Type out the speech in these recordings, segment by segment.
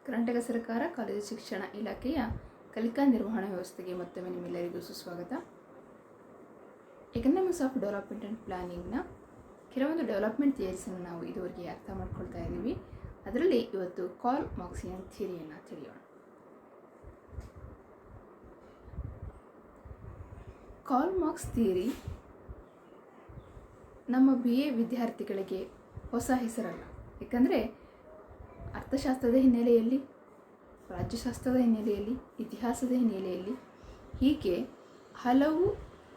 ಕರ್ನಾಟಕ ಸರ್ಕಾರ ಕಾಲೇಜು ಶಿಕ್ಷಣ ಇಲಾಖೆಯ ಕಲಿಕಾ ನಿರ್ವಹಣಾ ವ್ಯವಸ್ಥೆಗೆ ಮತ್ತೊಮ್ಮೆ ನಿಮ್ಮೆಲ್ಲರಿಗೂ ಸುಸ್ವಾಗತ. ಎಕನಾಮಿಕ್ಸ್ ಆಫ್ ಡೆವಲಪ್ಮೆಂಟ್ ಆ್ಯಂಡ್ ಪ್ಲಾನಿಂಗ್ನ ಕೆಲವೊಂದು ಡೆವಲಪ್ಮೆಂಟ್ ಥಿಯರೀಸನ್ನು ನಾವು ಇದುವರೆಗೆ ಅರ್ಥ ಮಾಡ್ಕೊಳ್ತಾ ಇದ್ದೀವಿ. ಅದರಲ್ಲಿ ಇವತ್ತು ಕಾರ್ಲ್ ಮಾರ್ಕ್ಸಿಯನ್ ಥಿಯರಿಯನ್ನು ತಿಳಿಯೋಣ. ಕಾರ್ಲ್ ಮಾರ್ಕ್ಸ್ ಥಿಯರಿ ನಮ್ಮ BA ವಿದ್ಯಾರ್ಥಿಗಳಿಗೆ ಹೊಸ ಹೆಸರಲ್ಲ. ಏಕೆಂದರೆ ಅರ್ಥಶಾಸ್ತ್ರದ ಹಿನ್ನೆಲೆಯಲ್ಲಿ, ರಾಜ್ಯಶಾಸ್ತ್ರದ ಹಿನ್ನೆಲೆಯಲ್ಲಿ, ಇತಿಹಾಸದ ಹಿನ್ನೆಲೆಯಲ್ಲಿ ಹೀಗೆ ಹಲವು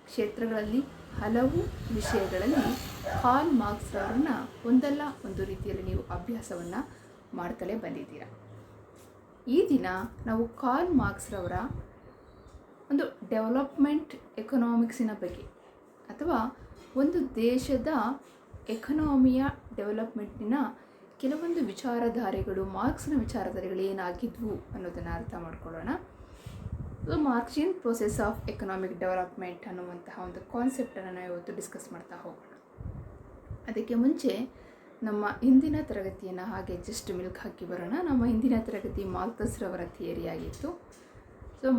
ಕ್ಷೇತ್ರಗಳಲ್ಲಿ, ಹಲವು ವಿಷಯಗಳಲ್ಲಿ ಕಾರ್ಲ್ ಮಾರ್ಕ್ಸ್ ಅವರನ್ನು ಒಂದಲ್ಲ ಒಂದು ರೀತಿಯಲ್ಲಿ ನೀವು ಅಭ್ಯಾಸವನ್ನು ಮಾಡ್ತಲೇ ಬಂದಿದ್ದೀರ. ಈ ದಿನ ನಾವು ಕಾರ್ಲ್ ಮಾರ್ಕ್ಸ್ ರವರ ಒಂದು ಡೆವಲಪ್ಮೆಂಟ್ ಎಕನಾಮಿಕ್ಸಿನ ಬಗ್ಗೆ ಅಥವಾ ಒಂದು ದೇಶದ ಎಕನಾಮಿಯ ಡೆವಲಪ್ಮೆಂಟಿನ ಕೆಲವೊಂದು ವಿಚಾರಧಾರೆಗಳು, ಮಾರ್ಕ್ಸ್ನ ವಿಚಾರಧಾರೆಗಳು ಏನಾಗಿದ್ವು ಅನ್ನೋದನ್ನು ಅರ್ಥ ಮಾಡ್ಕೊಳ್ಳೋಣ. ಮಾರ್ಕ್ಸಿಯನ್ ಪ್ರೊಸೆಸ್ ಆಫ್ ಎಕನಾಮಿಕ್ ಡೆವಲಪ್ಮೆಂಟ್ ಅನ್ನುವಂತಹ ಒಂದು ಕಾನ್ಸೆಪ್ಟನ್ನು ನಾವು ಇವತ್ತು ಡಿಸ್ಕಸ್ ಮಾಡ್ತಾ ಹೋಗೋಣ. ಅದಕ್ಕೆ ಮುಂಚೆ ನಮ್ಮ ಇಂದಿನ ತರಗತಿಯನ್ನು ಹಾಗೆ ಜಸ್ಟ್ ಮಿಲ್ಕ್ ಹಾಕಿ ಬರೋಣ. ನಮ್ಮ ಇಂದಿನ ತರಗತಿ ಮಾಲ್ಥಸ್ ರವರ ಥಿಯರಿ ಆಗಿತ್ತು.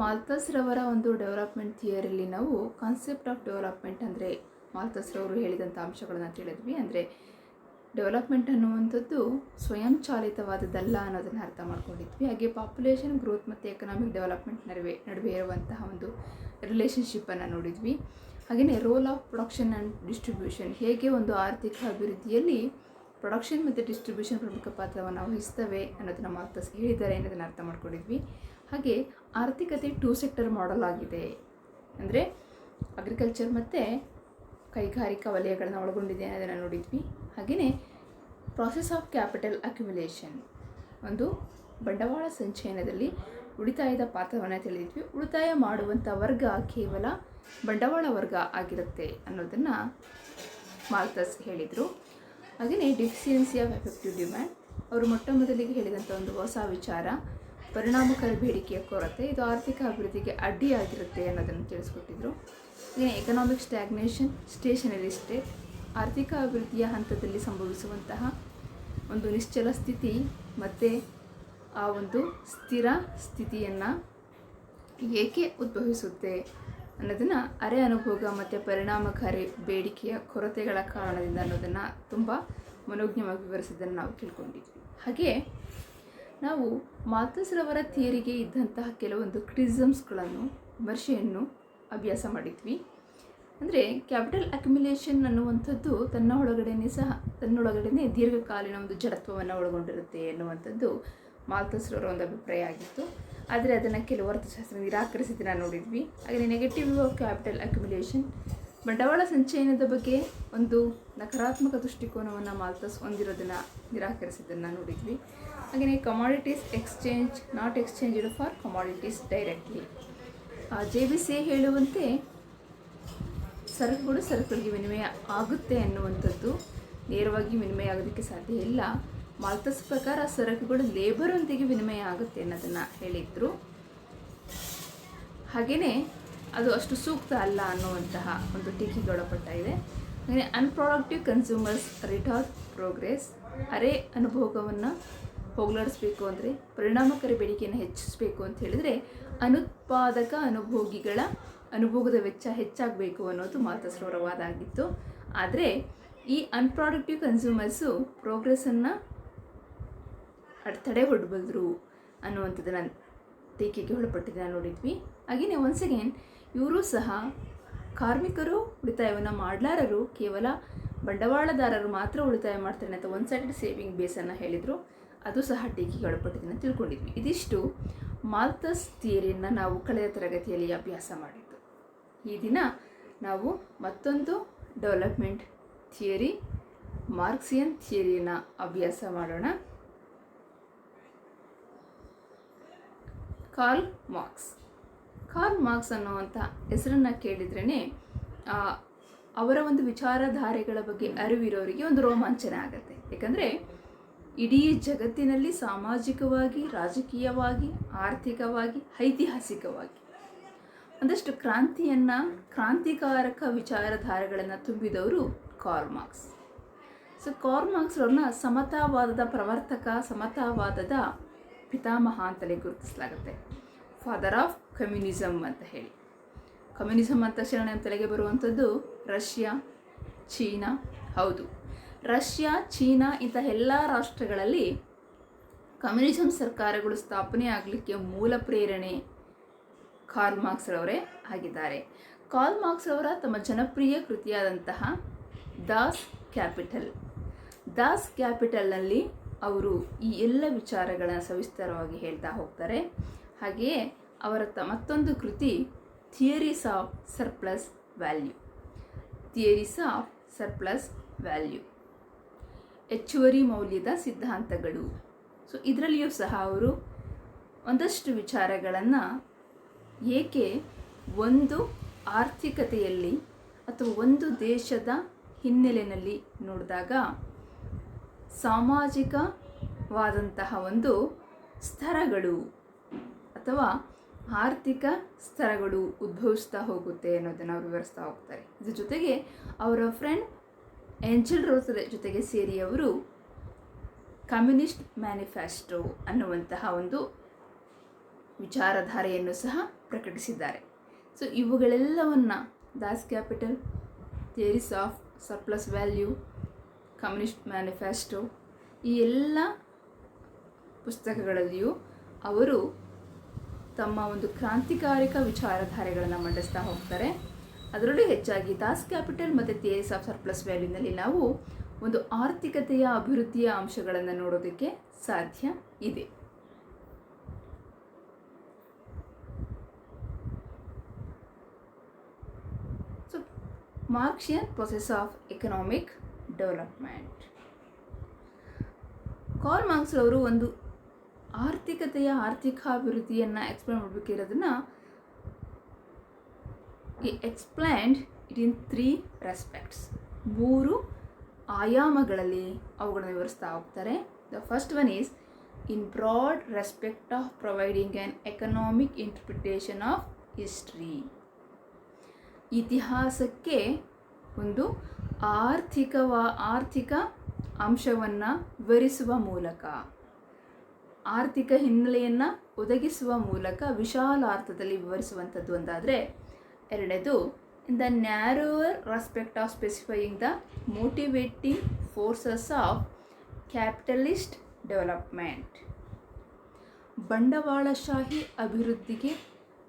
ಮಾಲ್ಥಸ್ ರವರ ಒಂದು ಡೆವಲಪ್ಮೆಂಟ್ ಥಿಯರಿಯಲ್ಲಿ ನಾವು ಕಾನ್ಸೆಪ್ಟ್ ಆಫ್ ಡೆವಲಪ್ಮೆಂಟ್ ಅಂದರೆ ಮಾಲ್ಥಸ್ ರವರು ಹೇಳಿದಂಥ ಅಂಶಗಳನ್ನು ತಿಳಿದ್ವಿ. ಅಂದರೆ ಡೆವಲಪ್ಮೆಂಟ್ ಅನ್ನುವಂಥದ್ದು ಸ್ವಯಂ ಚಾಲಿತವಾದದ್ದಲ್ಲ ಅನ್ನೋದನ್ನು ಅರ್ಥ ಮಾಡ್ಕೊಂಡಿದ್ವಿ. ಹಾಗೆ ಪಾಪ್ಯುಲೇಷನ್ ಗ್ರೋತ್ ಮತ್ತು ಎಕನಾಮಿಕ್ ಡೆವಲಪ್ಮೆಂಟ್ ನಡುವೆ ಇರುವಂತಹ ಒಂದು ರಿಲೇಷನ್ಶಿಪ್ಪನ್ನು ನೋಡಿದ್ವಿ. ಹಾಗೆಯೇ role of production and distribution, ಹೇಗೆ ಒಂದು ಆರ್ಥಿಕ ಅಭಿವೃದ್ಧಿಯಲ್ಲಿ ಪ್ರೊಡಕ್ಷನ್ ಮತ್ತು ಡಿಸ್ಟ್ರಿಬ್ಯೂಷನ್ ಪ್ರಮುಖ ಪಾತ್ರವನ್ನು ವಹಿಸ್ತವೆ ಅನ್ನೋದನ್ನು ಮಾಲ್ಥಸ್ ಹೇಳಿದ್ದಾರೆ ಅನ್ನೋದನ್ನು ಅರ್ಥ ಮಾಡ್ಕೊಂಡಿದ್ವಿ. ಹಾಗೆ ಆರ್ಥಿಕತೆ 2 ಸೆಕ್ಟರ್ ಮಾಡೆಲ್ ಆಗಿದೆ, ಅಂದರೆ ಅಗ್ರಿಕಲ್ಚರ್ ಮತ್ತು ಕೈಗಾರಿಕಾ ವಲಯಗಳನ್ನು ಒಳಗೊಂಡಿದೆ ಅನ್ನೋದನ್ನು ನೋಡಿದ್ವಿ. ಹಾಗೆಯೇ ಪ್ರಾಸೆಸ್ ಆಫ್ ಕ್ಯಾಪಿಟಲ್ ಅಕ್ಯುಮುಲೇಷನ್, ಒಂದು ಬಂಡವಾಳ ಸಂಚಯನದಲ್ಲಿ ಉಳಿತಾಯದ ಪಾತ್ರವನ್ನು ತಿಳಿದಿದ್ವಿ. ಉಳಿತಾಯ ಮಾಡುವಂಥ ವರ್ಗ ಕೇವಲ ಬಂಡವಾಳ ವರ್ಗ ಆಗಿರುತ್ತೆ ಅನ್ನೋದನ್ನು ಮಾಲ್ಥಸ್ ಹೇಳಿದರು. ಹಾಗೆಯೇ ಡೆಫಿಸಿಯನ್ಸಿ ಆಫ್ ಎಫೆಕ್ಟಿವ್ ಡಿಮ್ಯಾಂಡ್, ಅವರು ಮೊಟ್ಟ ಮೊದಲಿಗೆ ಹೇಳಿದಂಥ ಒಂದು ಹೊಸ ವಿಚಾರ ಪರಿಣಾಮಕಾರಿ ಬೇಡಿಕೆಯ ಕೊರತೆ, ಇದು ಆರ್ಥಿಕ ಅಭಿವೃದ್ಧಿಗೆ ಅಡ್ಡಿಯಾಗಿರುತ್ತೆ ಅನ್ನೋದನ್ನು ತಿಳಿಸ್ಕೊಟ್ಟಿದ್ರು. ಹಾಗೆಯೇ ಎಕನಾಮಿಕ್ ಸ್ಟ್ಯಾಗ್ನೇಷನ್, ಸ್ಟೇಷನರಿ ಸ್ಟೇಟ್, ಆರ್ಥಿಕ ಅಭಿವೃದ್ಧಿಯ ಹಂತದಲ್ಲಿ ಸಂಭವಿಸುವಂತಹ ಒಂದು ನಿಶ್ಚಲ ಸ್ಥಿತಿ ಮತ್ತು ಆ ಒಂದು ಸ್ಥಿರ ಸ್ಥಿತಿಯನ್ನು ಏಕೆ ಉದ್ಭವಿಸುತ್ತೆ ಅನ್ನೋದನ್ನು ಅರೆ ಅನುಭೋಗ ಮತ್ತು ಪರಿಣಾಮಕಾರಿ ಬೇಡಿಕೆಯ ಕೊರತೆಗಳ ಕಾರಣದಿಂದ ಅನ್ನೋದನ್ನು ತುಂಬ ಮನೋಜ್ಞವಾಗಿ ವಿವರಿಸಿದ್ದನ್ನು ನಾವು ತಿಳ್ಕೊಂಡಿದ್ವಿ. ಹಾಗೆ ನಾವು ಮಾಲ್ಥಸ್ ರವರ ಥಿಯರಿಗೆ ಇದ್ದಂತಹ ಕೆಲವೊಂದು ಕ್ರಿಟಿಸಿಸಮ್ಸ್ಗಳನ್ನು, ವಿಮರ್ಶೆಯನ್ನು ಅಭ್ಯಾಸ ಮಾಡಿದ್ವಿ. ಅಂದರೆ ಕ್ಯಾಪಿಟಲ್ ಅಕ್ಯುಮುಲೇಷನ್ ಅನ್ನುವಂಥದ್ದು ತನ್ನೊಳಗಡೆ ದೀರ್ಘಕಾಲೀನ ಒಂದು ಜಡತ್ವವನ್ನು ಒಳಗೊಂಡಿರುತ್ತೆ ಎನ್ನುವಂಥದ್ದು ಮಾಲ್ಥಸ್ ರವರ ಒಂದು ಅಭಿಪ್ರಾಯ ಆಗಿತ್ತು. ಆದರೆ ಅದನ್ನು ಕೆಲವು ಅರ್ಥಶಾಸ್ತ್ರ ನಿರಾಕರಿಸಿದ್ದನ್ನು ನೋಡಿದ್ವಿ. ಹಾಗೆ ನೆಗೆಟಿವ್ ಆಫ್ ಕ್ಯಾಪಿಟಲ್ ಅಕ್ಯುಮುಲೇಷನ್, ಬಂಡವಾಳ ಸಂಚಯನದ ಬಗ್ಗೆ ಒಂದು ನಕಾರಾತ್ಮಕ ದೃಷ್ಟಿಕೋನವನ್ನು ಮಾಲ್ಥಸ್ ಹೊಂದಿರೋದನ್ನು ನಿರಾಕರಿಸಿದ್ದನ್ನು ನೋಡಿದ್ವಿ. ಹಾಗೆಯೇ commodities exchange not exchanged for commodities directly, JBCA ಹೇಳುವಂತೆ ಸರಕುಗಳಿಗೆ ವಿನಿಮಯ ಆಗುತ್ತೆ ಅನ್ನುವಂಥದ್ದು ನೇರವಾಗಿ ವಿನಿಮಯ ಆಗೋದಕ್ಕೆ ಸಾಧ್ಯ ಇಲ್ಲ. ಮಾಲ್ಥಸ್ ಪ್ರಕಾರ ಸರಕುಗಳು ಲೇಬರೊಂದಿಗೆ ವಿನಿಮಯ ಆಗುತ್ತೆ ಅನ್ನೋದನ್ನು ಹೇಳಿದರು. ಹಾಗೆಯೇ ಅದು ಅಷ್ಟು ಸೂಕ್ತ ಅಲ್ಲ ಅನ್ನುವಂತಹ ಒಂದು ಟೀಕೆಗೆ ಒಳಪಟ್ಟ ಇದೆ. ಹಾಗೆಯೇ ಅನ್ಪ್ರೊಡಕ್ಟಿವ್ ಕನ್ಸ್ಯೂಮರ್ಸ್ ರಿಟಾರ್ಡ್ ಪ್ರೋಗ್ರೆಸ್, ಅರೆ ಅನುಭೋಗವನ್ನು ಹೋಗಲಾಡಿಸ್ಬೇಕು ಅಂದರೆ, ಪರಿಣಾಮಕಾರಿ ಬೇಡಿಕೆಯನ್ನು ಹೆಚ್ಚಿಸಬೇಕು ಅಂತ ಹೇಳಿದರೆ ಅನುತ್ಪಾದಕ ಅನುಭೋಗಿಗಳ ಅನುಭೋಗದ ವೆಚ್ಚ ಹೆಚ್ಚಾಗಬೇಕು ಅನ್ನೋದು ಮಾಲ್ಥಸ್ ರವರ ವಾದ ಆಗಿತ್ತು. ಆದರೆ ಈ ಅನ್ಪ್ರೊಡಕ್ಟಿವ್ ಕನ್ಸ್ಯೂಮರ್ಸು ಪ್ರೋಗ್ರೆಸ್ಸನ್ನು ತಡೆ ಒಡ್ಬಲ್ರು ಅನ್ನುವಂಥದ್ದನ್ನು ಟೀಕೆಗೆ ಒಳಪಟ್ಟಿದ್ದನ್ನು ನೋಡಿದ್ವಿ. ಹಾಗೆಯೇ ಒನ್ಸ್ ಅಗೇನ್ ಇವರು ಸಹ ಕಾರ್ಮಿಕರು ಉಳಿತಾಯವನ್ನು ಮಾಡಲಾರರು, ಕೇವಲ ಬಂಡವಾಳದಾರರು ಮಾತ್ರ ಉಳಿತಾಯ ಮಾಡ್ತಾರೆ ಅಂತ ಒನ್ ಸೈಡೆಡ್ ಸೇವಿಂಗ್ ಬೇಸನ್ನು ಹೇಳಿದರು. ಅದು ಸಹ ಟೀಕೆಗೆ ಒಳಪಟ್ಟಿದ್ದನ್ನು ತಿಳ್ಕೊಂಡಿದ್ವಿ. ಇದಿಷ್ಟು ಮಾಲ್ಥಸ್ ಥಿಯರಿಯನ್ನು ನಾವು ಕಳೆದ ತರಗತಿಯಲ್ಲಿ ಅಭ್ಯಾಸ ಮಾಡಿದ್ದು. ಈ ದಿನ ನಾವು ಮತ್ತೊಂದು ಡೆವಲಪ್ಮೆಂಟ್ ಥಿಯರಿ, ಮಾರ್ಕ್ಸಿಯನ್ ಥಿಯರಿಯನ್ನು ಅಭ್ಯಾಸ ಮಾಡೋಣ. ಕಾರ್ಲ್ ಮಾರ್ಕ್ಸ್ ಅನ್ನುವಂಥ ಹೆಸರನ್ನು ಕೇಳಿದ್ರೇ ಅವರ ಒಂದು ವಿಚಾರಧಾರೆಗಳ ಬಗ್ಗೆ ಅರಿವಿರೋರಿಗೆ ಒಂದು ರೋಮಾಂಚನ ಆಗುತ್ತೆ. ಏಕೆಂದರೆ ಇಡೀ ಜಗತ್ತಿನಲ್ಲಿ ಸಾಮಾಜಿಕವಾಗಿ, ರಾಜಕೀಯವಾಗಿ, ಆರ್ಥಿಕವಾಗಿ, ಐತಿಹಾಸಿಕವಾಗಿ ಒಂದಷ್ಟು ಕ್ರಾಂತಿಕಾರಕ ವಿಚಾರಧಾರೆಗಳನ್ನು ತುಂಬಿದವರು ಕಾರ್ಲ್ ಮಾರ್ಕ್ಸ್. ಕಾರ್ಲ್ ಮಾರ್ಕ್ಸ್ ಅವ್ರನ್ನ ಸಮತಾವಾದದ ಪ್ರವರ್ತಕ, ಸಮತಾವಾದದ ಪಿತಾಮಹ ಅಂತಲೇ ಗುರುತಿಸಲಾಗುತ್ತೆ. ಫಾದರ್ ಆಫ್ ಕಮ್ಯುನಿಸಮ್ ಅಂತ ಹೇಳಿ. ಕಮ್ಯುನಿಸಮ್ ಅಂತ ತಕ್ಷಣ ನಮ್ಮ ತಲೆಗೆ ಬರುವಂಥದ್ದು ರಷ್ಯಾ, ಚೀನಾ. ಹೌದು, ರಷ್ಯಾ, ಚೀನಾ ಇಂಥ ಎಲ್ಲ ರಾಷ್ಟ್ರಗಳಲ್ಲಿ ಕಮ್ಯುನಿಸಮ್ ಸರ್ಕಾರಗಳು ಸ್ಥಾಪನೆ ಆಗಲಿಕ್ಕೆ ಮೂಲ ಪ್ರೇರಣೆ ಕಾರ್ಲ್ ಮಾರ್ಕ್ಸ್ ರವರೇ ಆಗಿದ್ದಾರೆ. ಕಾರ್ಲ್ ಮಾರ್ಕ್ಸ್ ರವರ ತಮ್ಮ ಜನಪ್ರಿಯ ಕೃತಿಯಾದಂತಹ ದಾಸ್ ಕ್ಯಾಪಿಟಲ್ನಲ್ಲಿ ಅವರು ಈ ಎಲ್ಲ ವಿಚಾರಗಳನ್ನು ಸವಿಸ್ತರವಾಗಿ ಹೇಳ್ತಾ ಹೋಗ್ತಾರೆ. ಹಾಗೆಯೇ ಅವರ ಮತ್ತೊಂದು ಕೃತಿ ಥಿಯರೀಸ್ ಆಫ್ ಸರ್ಪ್ಲಸ್ ವ್ಯಾಲ್ಯೂ, ಹೆಚ್ಚುವರಿ ಮೌಲ್ಯದ ಸಿದ್ಧಾಂತಗಳು. ಸೊ ಇದರಲ್ಲಿಯೂ ಸಹ ಅವರು ಒಂದಷ್ಟು ವಿಚಾರಗಳನ್ನು ಏಕೆ ಒಂದು ಆರ್ಥಿಕತೆಯಲ್ಲಿ ಅಥವಾ ಒಂದು ದೇಶದ ಹಿನ್ನೆಲೆಯಲ್ಲಿ ನೋಡಿದಾಗ ಸಾಮಾಜಿಕವಾದಂತಹ ಒಂದು ಸ್ತರಗಳು ಅಥವಾ ಆರ್ಥಿಕ ಸ್ತರಗಳು ಉದ್ಭವಿಸ್ತಾ ಹೋಗುತ್ತೆ ಅನ್ನೋದನ್ನು ಅವರು ವಿವರಿಸ್ತಾ ಹೋಗ್ತಾರೆ. ಇದ್ರ ಜೊತೆಗೆ ಅವರ ಫ್ರೆಂಡ್ ಏಂಜೆಲ್ ರೋಸ್ ಜೊತೆಗೆ ಸೇರಿ ಅವರು ಕಮ್ಯುನಿಸ್ಟ್ ಮ್ಯಾನಿಫೆಸ್ಟೋ ಅನ್ನುವಂತಹ ಒಂದು ವಿಚಾರಧಾರೆಯನ್ನು ಸಹ ಪ್ರಕಟಿಸಿದ್ದಾರೆ. ಸೊ ಇವುಗಳೆಲ್ಲವನ್ನು Das Capital, theories of surplus value, communist manifesto ಈ ಎಲ್ಲ ಪುಸ್ತಕಗಳಲ್ಲಿಯೂ ಅವರು ತಮ್ಮ ಒಂದು ಕ್ರಾಂತಿಕಾರಿಕ ವಿಚಾರಧಾರೆಗಳನ್ನು ಮಂಡಿಸ್ತಾ ಹೋಗ್ತಾರೆ. ಅದರಲ್ಲೂ ಹೆಚ್ಚಾಗಿ ದಾಸ್ ಕ್ಯಾಪಿಟಲ್ ಮತ್ತು ಥಿಯರೀಸ್ ಆಫ್ ಸರ್ಪ್ಲಸ್ ವ್ಯಾಲ್ಯೂನಲ್ಲಿ ನಾವು ಒಂದು ಆರ್ಥಿಕತೆಯ ಅಭಿವೃದ್ಧಿಯ ಅಂಶಗಳನ್ನು ನೋಡೋದಕ್ಕೆ ಸಾಧ್ಯ ಇದೆ. So Marxian process of economic development. Karl Marx ಅವರು ಒಂದು ಆರ್ಥಿಕಾಭಿವೃದ್ಧಿಯನ್ನು ಎಕ್ಸ್ಪ್ಲೇನ್ ಮಾಡಬೇಕಿರೋದನ್ನು ಎಕ್ಸ್ಪ್ಲೇನ್ಡ್ ಇಟ್ ಇನ್ 3 ರೆಸ್ಪೆಕ್ಟ್ಸ್. 3 ಆಯಾಮಗಳಲ್ಲಿ ಅವುಗಳನ್ನು ವಿವರಿಸ್ತಾ ಹೋಗ್ತಾರೆ. The first one is in broad respect of providing an economic interpretation of history. ಇತಿಹಾಸಕ್ಕೆ ಒಂದು ಆರ್ಥಿಕ ಅಂಶವನ್ನು ವಿವರಿಸುವ ಮೂಲಕ, ಆರ್ಥಿಕ ಹಿನ್ನೆಲೆಯನ್ನು ಒದಗಿಸುವ ಮೂಲಕ ವಿಶಾಲ ಅರ್ಥದಲ್ಲಿ ವಿವರಿಸುವಂಥದ್ದು ಒಂದಾದರೆ, ಎರಡನೇದು in the ನ್ಯಾರೋವರ್ respect of specifying the motivating forces of capitalist development. ಬಂಡವಾಳಶಾಹಿ ಅಭಿವೃದ್ಧಿಗೆ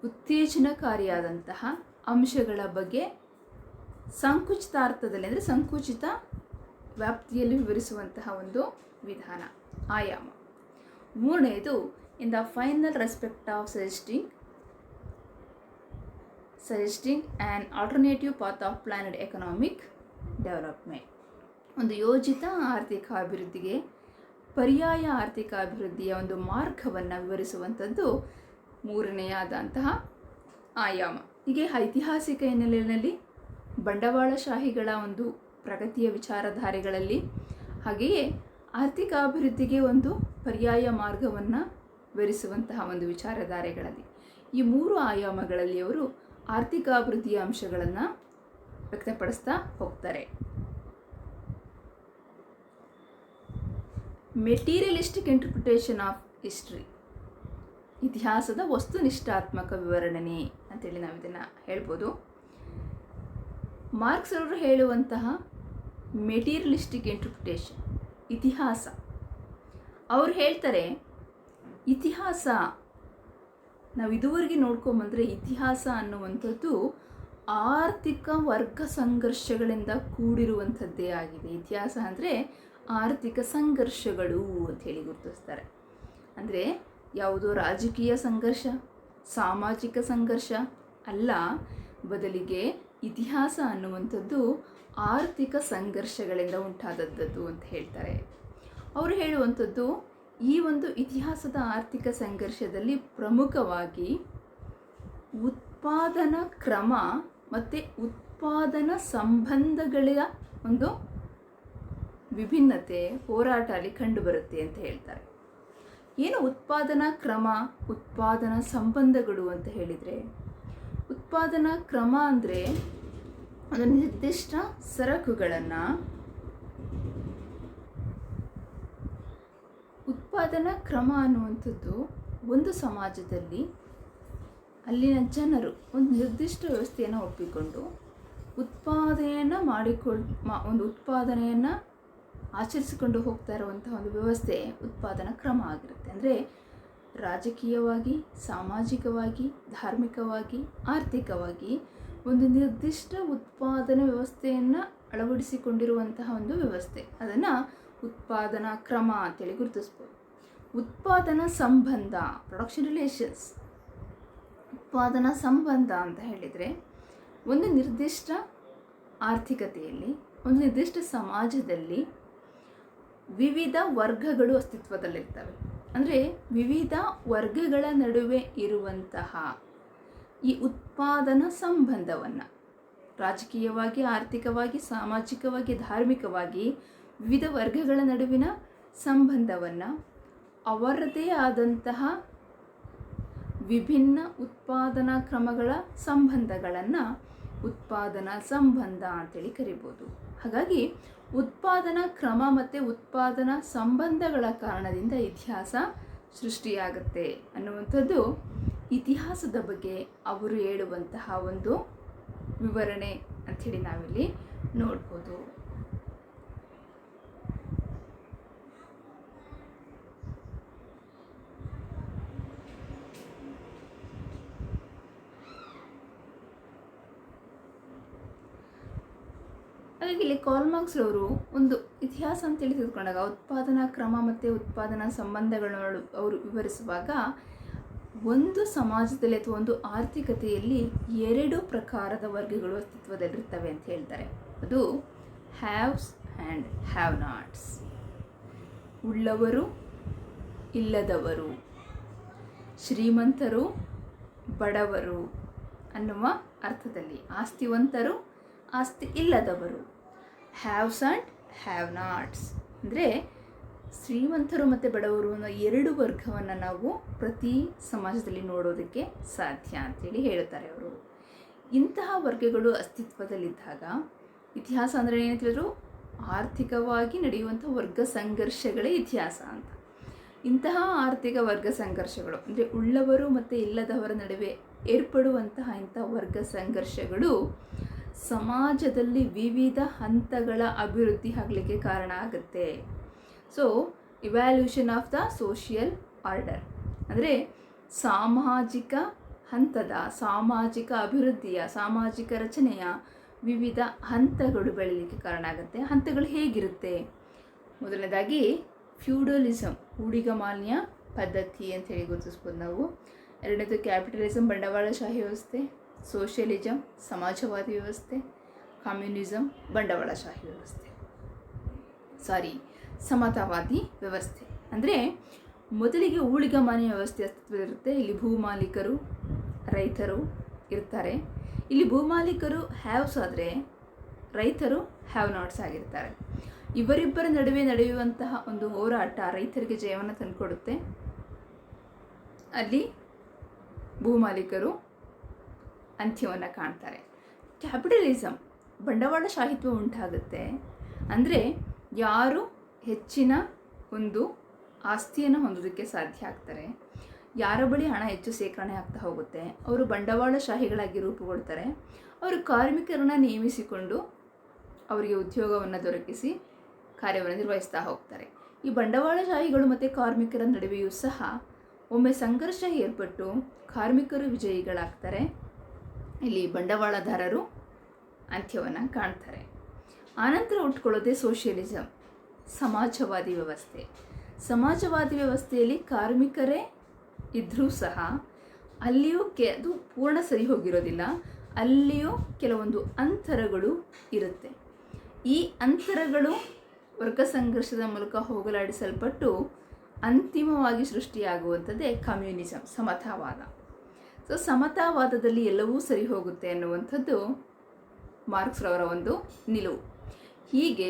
ಉತ್ತೇಜನಕಾರಿಯಾದಂತಹ ಅಂಶಗಳ ಬಗ್ಗೆ ಸಂಕುಚಿತ ಅರ್ಥದಲ್ಲಿ ಅಂದರೆ ಸಂಕುಚಿತ ವ್ಯಾಪ್ತಿಯಲ್ಲಿ ವಿವರಿಸುವಂತಹ ಒಂದು ವಿಧಾನ, ಆಯಾಮ. ಮೂರನೆಯದು in the final respect of suggesting an alternative path of planned economic development. ಒಂದು ಯೋಜಿತ ಆರ್ಥಿಕ ಅಭಿವೃದ್ಧಿಗೆ ಪರ್ಯಾಯ ಆರ್ಥಿಕ ಅಭಿವೃದ್ಧಿಯ ಒಂದು ಮಾರ್ಗವನ್ನು ವಿವರಿಸುವಂಥದ್ದು ಮೂರನೆಯಾದಂತಹ ಆಯಾಮ. ಹೀಗೆ ಐತಿಹಾಸಿಕ ಹಿನ್ನೆಲೆಯಲ್ಲಿ ಬಂಡವಾಳಶಾಹಿಗಳ ಒಂದು ಪ್ರಗತಿಯ ವಿಚಾರಧಾರೆಗಳಲ್ಲಿ, ಹಾಗೆಯೇ ಆರ್ಥಿಕ ಅಭಿವೃದ್ಧಿಗೆ ಒಂದು ಪರ್ಯಾಯ ಮಾರ್ಗವನ್ನು ವಿವರಿಸುವಂತಹ ಒಂದು ವಿಚಾರಧಾರೆಗಳಲ್ಲಿ, ಈ 3 ಆಯಾಮಗಳಲ್ಲಿ ಅವರು ಆರ್ಥಿಕ ಅಭಿವೃದ್ಧಿಯ ಅಂಶಗಳನ್ನು ವ್ಯಕ್ತಪಡಿಸ್ತಾ ಹೋಗ್ತಾರೆ. ಮೆಟೀರಿಯಲಿಸ್ಟಿಕ್ ಇಂಟರ್ಪ್ರಿಟೇಷನ್ ಆಫ್ ಹಿಸ್ಟ್ರಿ, ಇತಿಹಾಸದ ವಸ್ತುನಿಷ್ಠಾತ್ಮಕ ವಿವರಣೆ ಅಂತೇಳಿ ನಾವು ಇದನ್ನು ಹೇಳ್ಬೋದು. ಮಾರ್ಕ್ಸ್ ಅವರು ಹೇಳುವಂತಹ ಮೆಟೀರಿಯಲಿಸ್ಟಿಕ್ ಇಂಟರ್ಪ್ರಿಟೇಷನ್, ಇತಿಹಾಸ, ಅವ್ರು ಹೇಳ್ತಾರೆ ಇತಿಹಾಸ ನಾವು ಇದುವರೆಗೆ ನೋಡ್ಕೊಂಬಂದರೆ ಇತಿಹಾಸ ಅನ್ನುವಂಥದ್ದು ಆರ್ಥಿಕ ವರ್ಗ ಸಂಘರ್ಷಗಳಿಂದ ಕೂಡಿರುವಂಥದ್ದೇ ಆಗಿದೆ. ಇತಿಹಾಸ ಅಂದರೆ ಆರ್ಥಿಕ ಸಂಘರ್ಷಗಳು ಅಂಥೇಳಿ ಗುರುತಿಸ್ತಾರೆ. ಅಂದರೆ ಯಾವುದೋ ರಾಜಕೀಯ ಸಂಘರ್ಷ, ಸಾಮಾಜಿಕ ಸಂಘರ್ಷ ಅಲ್ಲ, ಬದಲಿಗೆ ಇತಿಹಾಸ ಅನ್ನುವಂಥದ್ದು ಆರ್ಥಿಕ ಸಂಘರ್ಷಗಳಿಂದ ಉಂಟಾದದ್ದು ಅಂತ ಹೇಳ್ತಾರೆ. ಅವರು ಹೇಳುವಂಥದ್ದು ಈ ಒಂದು ಇತಿಹಾಸದ ಆರ್ಥಿಕ ಸಂಘರ್ಷದಲ್ಲಿ ಪ್ರಮುಖವಾಗಿ ಉತ್ಪಾದನಾ ಕ್ರಮ ಮತ್ತು ಉತ್ಪಾದನಾ ಸಂಬಂಧಗಳ ಒಂದು ವಿಭಿನ್ನತೆ ಹೋರಾಟ ಅಲ್ಲಿ ಕಂಡುಬರುತ್ತೆ ಅಂತ ಹೇಳ್ತಾರೆ. ಏನು ಉತ್ಪಾದನಾ ಕ್ರಮ, ಉತ್ಪಾದನಾ ಸಂಬಂಧಗಳು ಅಂತ ಹೇಳಿದರೆ, ಉತ್ಪಾದನಾ ಕ್ರಮ ಅಂದರೆ ಒಂದು ನಿರ್ದಿಷ್ಟ ಸರಕುಗಳನ್ನು ಉತ್ಪಾದನಾ ಕ್ರಮ ಅನ್ನುವಂಥದ್ದು ಒಂದು ಸಮಾಜದಲ್ಲಿ ಅಲ್ಲಿನ ಜನರು ಒಂದು ನಿರ್ದಿಷ್ಟ ವ್ಯವಸ್ಥೆಯನ್ನು ಒಪ್ಪಿಕೊಂಡು ಉತ್ಪಾದನೆಯನ್ನು ಒಂದು ಉತ್ಪಾದನೆಯನ್ನು ಆಚರಿಸಿಕೊಂಡು ಹೋಗ್ತಾ ಇರುವಂತಹ ಒಂದು ವ್ಯವಸ್ಥೆ ಉತ್ಪಾದನಾ ಕ್ರಮ ಆಗಿರುತ್ತೆ. ಅಂದರೆ ರಾಜಕೀಯವಾಗಿ, ಸಾಮಾಜಿಕವಾಗಿ, ಧಾರ್ಮಿಕವಾಗಿ, ಆರ್ಥಿಕವಾಗಿ ಒಂದು ನಿರ್ದಿಷ್ಟ ಉತ್ಪಾದನಾ ವ್ಯವಸ್ಥೆಯನ್ನು ಅಳವಡಿಸಿಕೊಂಡಿರುವಂತಹ ಒಂದು ವ್ಯವಸ್ಥೆ, ಅದನ್ನು ಉತ್ಪಾದನಾ ಕ್ರಮ ಅಂತೇಳಿ ಗುರುತಿಸ್ಬೋದು. ಉತ್ಪಾದನಾ ಸಂಬಂಧ, ಪ್ರೊಡಕ್ಷನ್ ರಿಲೇಷನ್ಸ್. ಉತ್ಪಾದನಾ ಸಂಬಂಧ ಅಂತ ಹೇಳಿದರೆ ಒಂದು ನಿರ್ದಿಷ್ಟ ಆರ್ಥಿಕತೆಯಲ್ಲಿ, ಒಂದು ನಿರ್ದಿಷ್ಟ ಸಮಾಜದಲ್ಲಿ ವಿವಿಧ ವರ್ಗಗಳು ಅಸ್ತಿತ್ವದಲ್ಲಿರ್ತವೆ. ಅಂದರೆ ವಿವಿಧ ವರ್ಗಗಳ ನಡುವೆ ಇರುವಂತಹ ಈ ಉತ್ಪಾದನಾ ಸಂಬಂಧವನ್ನು ರಾಜಕೀಯವಾಗಿ, ಆರ್ಥಿಕವಾಗಿ, ಸಾಮಾಜಿಕವಾಗಿ, ಧಾರ್ಮಿಕವಾಗಿ ವಿವಿಧ ವರ್ಗಗಳ ನಡುವಿನ ಸಂಬಂಧವನ್ನು ಅವರದೇ ಆದಂತಹ ವಿಭಿನ್ನ ಉತ್ಪಾದನಾ ಕ್ರಮಗಳ ಸಂಬಂಧಗಳನ್ನು ಉತ್ಪಾದನಾ ಸಂಬಂಧ ಅಂತೇಳಿ ಕರಿಬೋದು. ಹಾಗಾಗಿ ಉತ್ಪಾದನಾ ಕ್ರಮ ಮತ್ತು ಉತ್ಪಾದನಾ ಸಂಬಂಧಗಳ ಕಾರಣದಿಂದ ಇತಿಹಾಸ ಸೃಷ್ಟಿಯಾಗುತ್ತೆ ಅನ್ನುವಂಥದ್ದು ಇತಿಹಾಸದ ಬಗ್ಗೆ ಅವರು ಹೇಳುವಂತಹ ಒಂದು ವಿವರಣೆ ಅಂಥೇಳಿ ನಾವಿಲ್ಲಿ ನೋಡ್ಬೋದು. ಹಾಗಾಗಿ ಇಲ್ಲಿ ಕಾರ್ಲ್ ಮಾರ್ಕ್ಸ್ ಅವರು ಒಂದು ಇತಿಹಾಸ ಅಂತೇಳಿ ತಿಳ್ಕೊಂಡಾಗ ಉತ್ಪಾದನಾ ಕ್ರಮ ಮತ್ತು ಉತ್ಪಾದನಾ ಸಂಬಂಧಗಳನ್ನು ಅವರು ವಿವರಿಸುವಾಗ ಒಂದು ಸಮಾಜದಲ್ಲಿ ಅಥವಾ ಒಂದು ಆರ್ಥಿಕತೆಯಲ್ಲಿ 2 ಪ್ರಕಾರದ ವರ್ಗಗಳು ಅಸ್ತಿತ್ವದಲ್ಲಿರ್ತವೆ ಅಂತ ಹೇಳ್ತಾರೆ. ಅದು ಹ್ಯಾವ್ಸ್ ಆ್ಯಂಡ್ ಹ್ಯಾವ್ ನಾಟ್ಸ್, ಉಳ್ಳವರು ಇಲ್ಲದವರು, ಶ್ರೀಮಂತರು ಬಡವರು ಅನ್ನುವ ಅರ್ಥದಲ್ಲಿ, ಆಸ್ತಿವಂತರು ಆಸ್ತಿ ಇಲ್ಲದವರು. ಹ್ಯಾವ್ಸ್ ಆ್ಯಂಡ್ ಹ್ಯಾವ್ ನಾಟ್ಸ್ ಅಂದರೆ ಶ್ರೀಮಂತರು ಮತ್ತು ಬಡವರು ಅನ್ನೋ 2 ವರ್ಗವನ್ನು ನಾವು ಪ್ರತಿ ಸಮಾಜದಲ್ಲಿ ನೋಡೋದಕ್ಕೆ ಸಾಧ್ಯ ಅಂತೇಳಿ ಹೇಳ್ತಾರೆ ಅವರು. ಇಂತಹ ವರ್ಗಗಳು ಅಸ್ತಿತ್ವದಲ್ಲಿದ್ದಾಗ ಇತಿಹಾಸ ಅಂದರೆ ಏನಂತೇಳಿದ್ರು, ಆರ್ಥಿಕವಾಗಿ ನಡೆಯುವಂಥ ವರ್ಗ ಸಂಘರ್ಷಗಳೇ ಇತಿಹಾಸ ಅಂತ. ಇಂತಹ ಆರ್ಥಿಕ ವರ್ಗ ಸಂಘರ್ಷಗಳು ಅಂದರೆ ಉಳ್ಳವರು ಮತ್ತು ಇಲ್ಲದವರ ನಡುವೆ ಏರ್ಪಡುವಂತಹ ಇಂಥ ವರ್ಗ ಸಂಘರ್ಷಗಳು ಸಮಾಜದಲ್ಲಿ ವಿವಿಧ ಹಂತಗಳ ಅಭಿವೃದ್ಧಿ ಆಗಲಿಕ್ಕೆ ಕಾರಣ ಆಗುತ್ತೆ. So evaluation of the social order ಅಂದರೆ ಸಾಮಾಜಿಕ ಹಂತದ, ಸಾಮಾಜಿಕ ಅಭಿವೃದ್ಧಿಯ, ಸಾಮಾಜಿಕ ರಚನೆಯ ವಿವಿಧ ಹಂತಗಳು ಬೆಳೀಲಿಕ್ಕೆ ಕಾರಣ ಆಗುತ್ತೆ. ಹಂತಗಳು ಹೇಗಿರುತ್ತೆ? ಮೊದಲನೇದಾಗಿ ಫ್ಯೂಡಲಿಸಮ್, ಊಡಿಗಮಾನ್ಯ ಪದ್ಧತಿ ಅಂತ ಹೇಳಿ ಗುರುತಿಸ್ಬೋದು ನಾವು. ಎರಡನೇದು ಕ್ಯಾಪಿಟಲಿಸಮ್, ಬಂಡವಾಳಶಾಹಿ ವ್ಯವಸ್ಥೆ. ಸೋಷಿಯಲಿಸಮ್, ಸಮಾಜವಾದಿ ವ್ಯವಸ್ಥೆ. ಕಮ್ಯುನಿಸಮ್, ಬಂಡವಾಳಶಾಹಿ ವ್ಯವಸ್ಥೆ. ಸಮತಾವಾದಿ ವ್ಯವಸ್ಥೆ. ಅಂದರೆ ಮೊದಲಿಗೆ ಊಳಿಗಮಾನ್ಯ ವ್ಯವಸ್ಥೆ ಅಸ್ತಿತ್ವದಲ್ಲಿರುತ್ತೆ. ಇಲ್ಲಿ ಭೂಮಾಲೀಕರು, ರೈತರು ಇರ್ತಾರೆ. ಇಲ್ಲಿ ಭೂಮಾಲೀಕರು ಹ್ಯಾವ್ಸ್ ಆದರೆ ರೈತರು ಹ್ಯಾವ್ ನಾಟ್ಸ್ ಆಗಿರ್ತಾರೆ. ಇವರಿಬ್ಬರ ನಡುವೆ ನಡೆಯುವಂತಹ ಒಂದು ಹೋರಾಟ ರೈತರಿಗೆ ಜಯವನ್ನು ತಂದುಕೊಡುತ್ತೆ. ಅಲ್ಲಿ ಭೂಮಾಲೀಕರು ಅಂತ್ಯವನ್ನು ಕಾಣ್ತಾರೆ. ಕ್ಯಾಪಿಟಲಿಸಮ್, ಬಂಡವಾಳಶಾಹಿತ್ವ ಉಂಟಾಗುತ್ತೆ. ಅಂದರೆ ಯಾರು ಹೆಚ್ಚಿನ ಒಂದು ಆಸ್ತಿಯನ್ನು ಹೊಂದೋದಕ್ಕೆ ಸಾಧ್ಯ ಆಗ್ತಾರೆ, ಯಾರ ಬಳಿ ಹಣ ಹೆಚ್ಚು ಶೇಖರಣೆ ಆಗ್ತಾ ಹೋಗುತ್ತೆ, ಅವರು ಬಂಡವಾಳಶಾಹಿಗಳಾಗಿ ರೂಪುಗೊಳ್ತಾರೆ. ಅವರು ಕಾರ್ಮಿಕರನ್ನು ನೇಮಿಸಿಕೊಂಡು ಅವರಿಗೆ ಉದ್ಯೋಗವನ್ನು ದೊರಕಿಸಿ ಕಾರ್ಯವನ್ನು ನಿರ್ವಹಿಸ್ತಾ ಹೋಗ್ತಾರೆ. ಈ ಬಂಡವಾಳಶಾಹಿಗಳು ಮತ್ತು ಕಾರ್ಮಿಕರ ನಡುವೆಯೂ ಸಹ ಒಮ್ಮೆ ಸಂಘರ್ಷ ಏರ್ಪಟ್ಟು ಕಾರ್ಮಿಕರು ವಿಜಯಿಗಳಾಗ್ತಾರೆ. ಇಲ್ಲಿ ಬಂಡವಾಳದಾರರು ಅಂತ್ಯವನ್ನು ಕಾಣ್ತಾರೆ. ಆನಂತರ ಉಟ್ಕೊಳ್ಳೋದೇ ಸೋಷಿಯಲಿಸಮ್, ಸಮಾಜವಾದಿ ವ್ಯವಸ್ಥೆ. ಸಮಾಜವಾದಿ ವ್ಯವಸ್ಥೆಯಲ್ಲಿ ಕಾರ್ಮಿಕರೇ ಇದ್ದರೂ ಸಹ ಅಲ್ಲಿಯೂ ಅದು ಪೂರ್ಣ ಸರಿ ಹೋಗಿರೋದಿಲ್ಲ. ಅಲ್ಲಿಯೂ ಕೆಲವೊಂದು ಅಂತರಗಳು ಇರುತ್ತೆ. ಈ ಅಂತರಗಳು ವರ್ಗ ಸಂಘರ್ಷದ ಮೂಲಕ ಹೋಗಲಾಡಿಸಲ್ಪಟ್ಟು ಅಂತಿಮವಾಗಿ ಸೃಷ್ಟಿಯಾಗುವಂಥದ್ದೇ ಕಮ್ಯುನಿಸಮ್, ಸಮತಾವಾದ. ಸೊ ಸಮತಾವಾದದಲ್ಲಿ ಎಲ್ಲವೂ ಸರಿ ಹೋಗುತ್ತೆ ಅನ್ನುವಂಥದ್ದು ಮಾರ್ಕ್ಸ್ರವರ ಒಂದು ನಿಲುವು. ಹೀಗೆ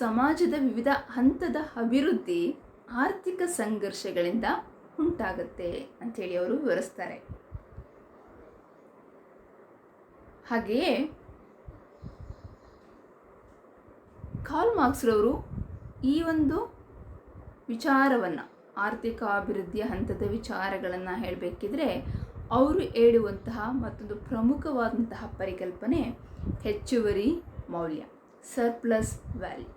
ಸಮಾಜದ ವಿವಿಧ ಹಂತದ ಅಭಿವೃದ್ಧಿ ಆರ್ಥಿಕ ಸಂಘರ್ಷಗಳಿಂದ ಉಂಟಾಗುತ್ತೆ ಅಂಥೇಳಿ ಅವರು ವಿವರಿಸ್ತಾರೆ. ಹಾಗೆಯೇ ಕಾರ್ಲ್ ಮಾರ್ಕ್ಸ್ರವರು ಈ ಒಂದು ವಿಚಾರವನ್ನು, ಆರ್ಥಿಕ ಅಭಿವೃದ್ಧಿಯ ಹಂತದ ವಿಚಾರಗಳನ್ನು ಹೇಳಬೇಕಿದ್ರೆ ಅವರು ಹೇಳುವಂತಹ ಮತ್ತೊಂದು ಪ್ರಮುಖವಾದಂತಹ ಪರಿಕಲ್ಪನೆ ಹೆಚ್ಚುವರಿ ಮೌಲ್ಯ, ಸರ್ಪ್ಲಸ್ ವ್ಯಾಲ್ಯೂ.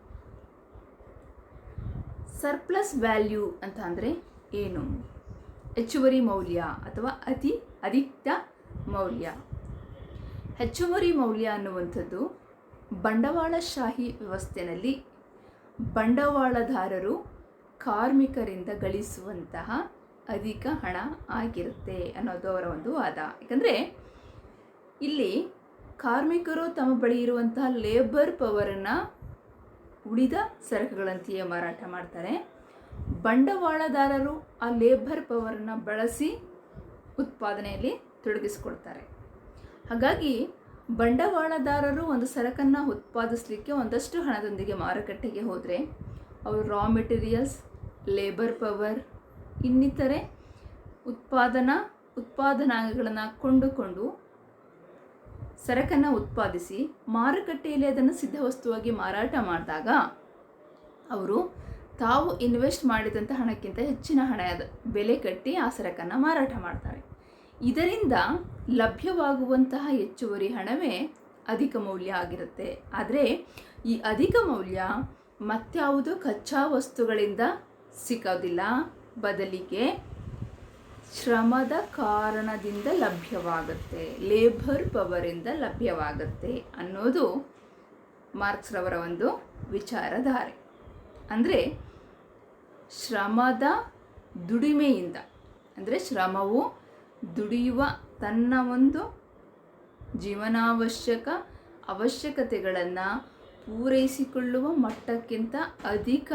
ಸರ್ಪ್ಲಸ್ ವ್ಯಾಲ್ಯೂ ಅಂತ ಅಂದರೆ ಏನು? ಹೆಚ್ಚುವರಿ ಮೌಲ್ಯ ಅಥವಾ ಅಧಿಕ ಮೌಲ್ಯ. ಹೆಚ್ಚುವರಿ ಮೌಲ್ಯ ಅನ್ನುವಂಥದ್ದು ಬಂಡವಾಳಶಾಹಿ ವ್ಯವಸ್ಥೆಯಲ್ಲಿ ಬಂಡವಾಳದಾರರು ಕಾರ್ಮಿಕರಿಂದ ಗಳಿಸುವಂತಹ ಅಧಿಕ ಹಣ ಆಗಿರುತ್ತೆ ಅನ್ನೋದು ಅವರ ಒಂದು ವಾದ. ಯಾಕಂದರೆ ಇಲ್ಲಿ ಕಾರ್ಮಿಕರು ತಮ್ಮ ಬಳಿ ಇರುವಂತಹ ಲೇಬರ್ ಪವರನ್ನು ಉಳಿದ ಸರಕುಗಳಂತೆಯೇ ಮಾರಾಟ ಮಾಡ್ತಾರೆ. ಬಂಡವಾಳದಾರರು ಆ ಲೇಬರ್ ಪವರನ್ನು ಬಳಸಿ ಉತ್ಪಾದನೆಯಲ್ಲಿ ತೊಡಗಿಸಿಕೊಳ್ತಾರೆ. ಹಾಗಾಗಿ ಬಂಡವಾಳದಾರರು ಒಂದು ಸರಕನ್ನು ಉತ್ಪಾದಿಸಲಿಕ್ಕೆ ಒಂದಷ್ಟು ಹಣದೊಂದಿಗೆ ಮಾರುಕಟ್ಟೆಗೆ ಹೋದರೆ ಅವರು ರಾ ಮೆಟೀರಿಯಲ್ಸ್, ಲೇಬರ್ ಪವರ್, ಇನ್ನಿತರೆ ಉತ್ಪಾದನಾಂಗಗಳನ್ನು ಕೊಂಡುಕೊಂಡು ಸರಕನ್ನು ಉತ್ಪಾದಿಸಿ ಮಾರುಕಟ್ಟೆಯಲ್ಲಿ ಅದನ್ನು ಸಿದ್ಧವಸ್ತುವಾಗಿ ಮಾರಾಟ ಮಾಡಿದಾಗ ಅವರು ತಾವು ಇನ್ವೆಸ್ಟ್ ಮಾಡಿದಂಥ ಹಣಕ್ಕಿಂತ ಹೆಚ್ಚಿನ ಹಣದ ಬೆಲೆ ಕಟ್ಟಿ ಆ ಸರಕನ್ನು ಮಾರಾಟ ಮಾಡ್ತಾರೆ. ಇದರಿಂದ ಲಭ್ಯವಾಗುವಂತಹ ಹೆಚ್ಚುವರಿ ಹಣವೇ ಅಧಿಕ ಮೌಲ್ಯ ಆಗಿರುತ್ತೆ. ಆದರೆ ಈ ಅಧಿಕ ಮೌಲ್ಯ ಮತ್ಯಾವುದೋ ಕಚ್ಚಾ ವಸ್ತುಗಳಿಂದ ಸಿಗೋದಿಲ್ಲ, ಬದಲಿಗೆ ಶ್ರಮದ ಕಾರಣದಿಂದ ಲಭ್ಯವಾಗುತ್ತೆ, ಲೇಬರ್ ಪವರಿಂದ ಲಭ್ಯವಾಗುತ್ತೆ ಅನ್ನೋದು ಮಾರ್ಕ್ಸ್ರವರ ಒಂದು ವಿಚಾರಧಾರೆ. ಅಂದರೆ ಶ್ರಮದ ದುಡಿಮೆಯಿಂದ, ಅಂದರೆ ಶ್ರಮವು ದುಡಿಯುವ ತನ್ನ ಒಂದು ಅವಶ್ಯಕತೆಗಳನ್ನು ಪೂರೈಸಿಕೊಳ್ಳುವ ಮಟ್ಟಕ್ಕಿಂತ ಅಧಿಕ